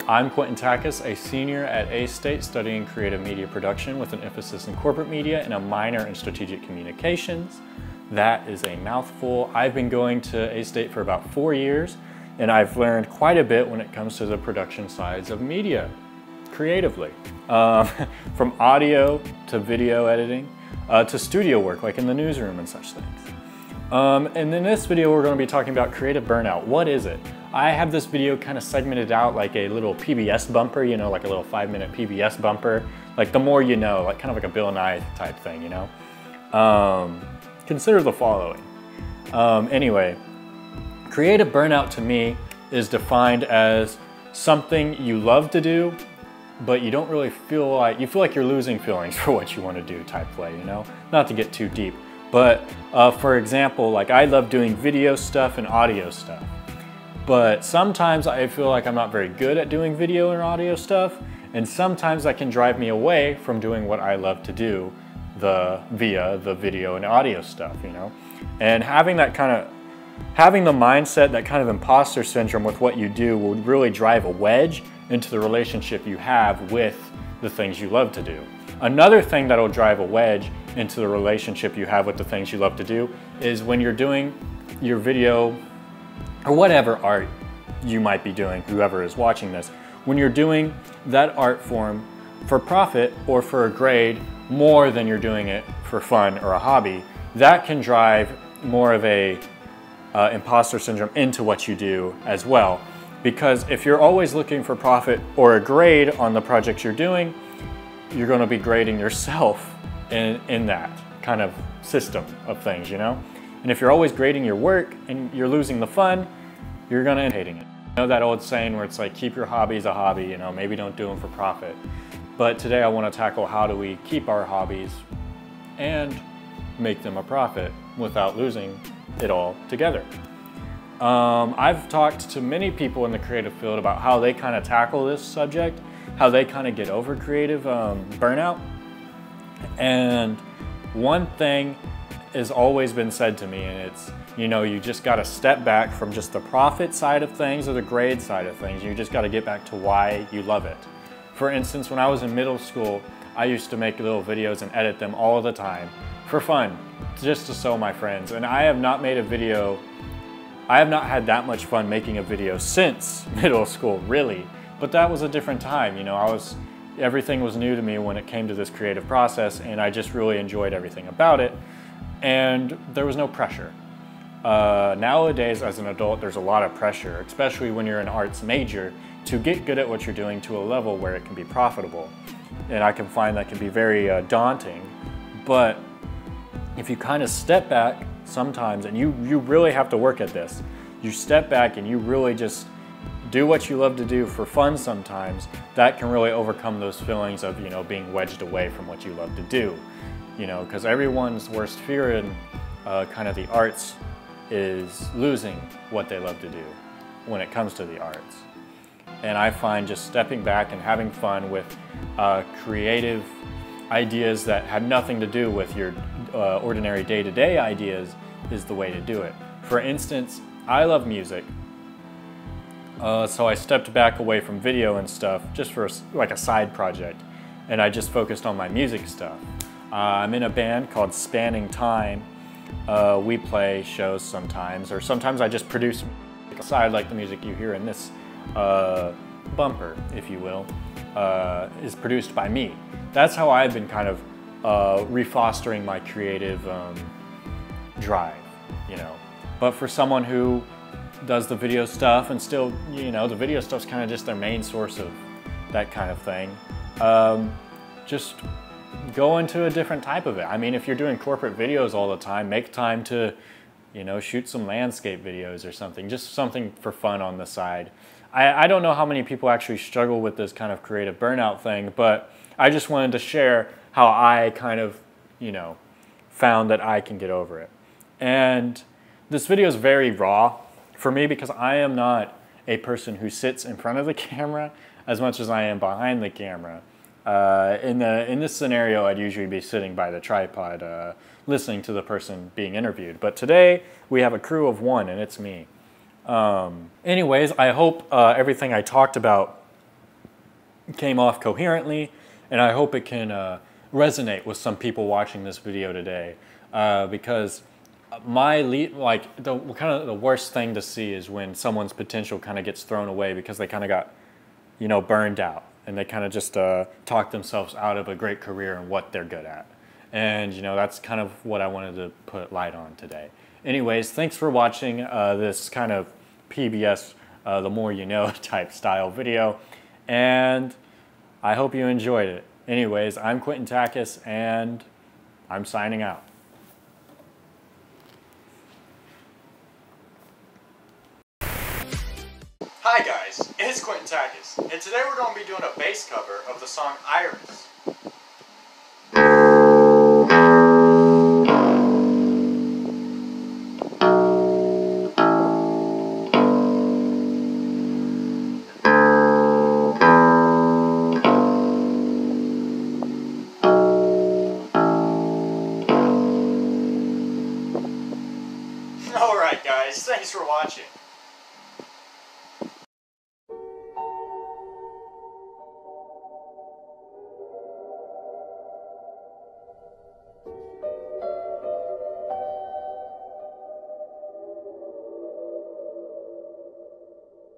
I'm Quentin Takis, a senior at A-State studying creative media production with an emphasis in corporate media and a minor in strategic communications. That is a mouthful. I've been going to A-State for about 4 years, and I've learned quite a bit when it comes to the production sides of media, creatively. From audio to video editing, to studio work, like in the newsroom and such things. And in this video, we're going to be talking about creative burnout. What is it? I have this video kind of segmented out like a little PBS bumper, you know, like a little 5-minute PBS bumper. Like the more you know, like kind of like a Bill Nye type thing, you know? Consider the following. Anyway, creative burnout to me is defined as something you love to do, but you don't really feel like, you feel like you're losing feelings for what you want to do type play, you know? Not to get too deep. But for example, like I love doing video stuff and audio stuff. But sometimes I feel like I'm not very good at doing video and audio stuff, and sometimes that can drive me away from doing what I love to do via the video and audio stuff, you know? And having the mindset, that kind of imposter syndrome with what you do will really drive a wedge into the relationship you have with the things you love to do. Another thing that'll drive a wedge into the relationship you have with the things you love to do is when you're doing your video or whatever art you might be doing, whoever is watching this, when you're doing that art form for profit or for a grade more than you're doing it for fun or a hobby, that can drive more of a imposter syndrome into what you do as well. Because if you're always looking for profit or a grade on the projects you're doing, you're going to be grading yourself in that kind of system of things, you know? And if you're always grading your work and you're losing the fun, you're going to end up hating it. You know that old saying where it's like, keep your hobbies a hobby, you know, maybe don't do them for profit. But today I want to tackle how do we keep our hobbies and make them a profit without losing it all together. I've talked to many people in the creative field about how they kind of tackle this subject, how they kind of get over creative burnout. And one thing has always been said to me, and it's, you know, you just got to step back from just the profit side of things or the grade side of things. You just got to get back to why you love it. For instance, when I was in middle school, I used to make little videos and edit them all the time for fun, just to show my friends. And I have not made a video, I have not had that much fun making a video since middle school, really. But that was a different time, you know, everything was new to me when it came to this creative process, and I just really enjoyed everything about it. And there was no pressure. Nowadays, as an adult, there's a lot of pressure, especially when you're an arts major, to get good at what you're doing to a level where it can be profitable. And I can find that can be very daunting. But if you kind of step back sometimes, and you really have to work at this, you step back and you really just do what you love to do for fun sometimes, that can really overcome those feelings of, you know, being wedged away from what you love to do. You know, because everyone's worst fear in kind of the arts is losing what they love to do when it comes to the arts. And I find just stepping back and having fun with creative ideas that have nothing to do with your ordinary day-to-day ideas is the way to do it. For instance, I love music. So I stepped back away from video and stuff just for like a side project, and I just focused on my music stuff. I'm in a band called Spanning Time. We play shows sometimes, or sometimes I just produce aside, like the music you hear in this bumper, if you will, is produced by me. That's how I've been kind of refostering my creative drive, you know. But for someone who does the video stuff and still, you know, the video stuff's kind of just their main source of that kind of thing, just go into a different type of it. I mean, if you're doing corporate videos all the time, make time to, you know, shoot some landscape videos or something, just something for fun on the side. I don't know how many people actually struggle with this kind of creative burnout thing, but I just wanted to share how I kind of, you know, found that I can get over it. And this video is very raw for me because I am not a person who sits in front of the camera as much as I am behind the camera. In this scenario, I'd usually be sitting by the tripod listening to the person being interviewed. But today, we have a crew of one, and it's me. Anyways, I hope everything I talked about came off coherently, and I hope it can resonate with some people watching this video today, because the worst thing to see is when someone's potential kind of gets thrown away because they kind of got, burned out, and they kind of just talk themselves out of a great career and what they're good at. And that's kind of what I wanted to put light on today. Anyways, thanks for watching this kind of PBS the more you know type style video, and I hope you enjoyed it. Anyways, I'm Quentin Takis, and I'm signing out. Hi guys, it's Quentin Takis, and today we're going to be doing a bass cover of the song Iris. Alright guys, thanks for watching.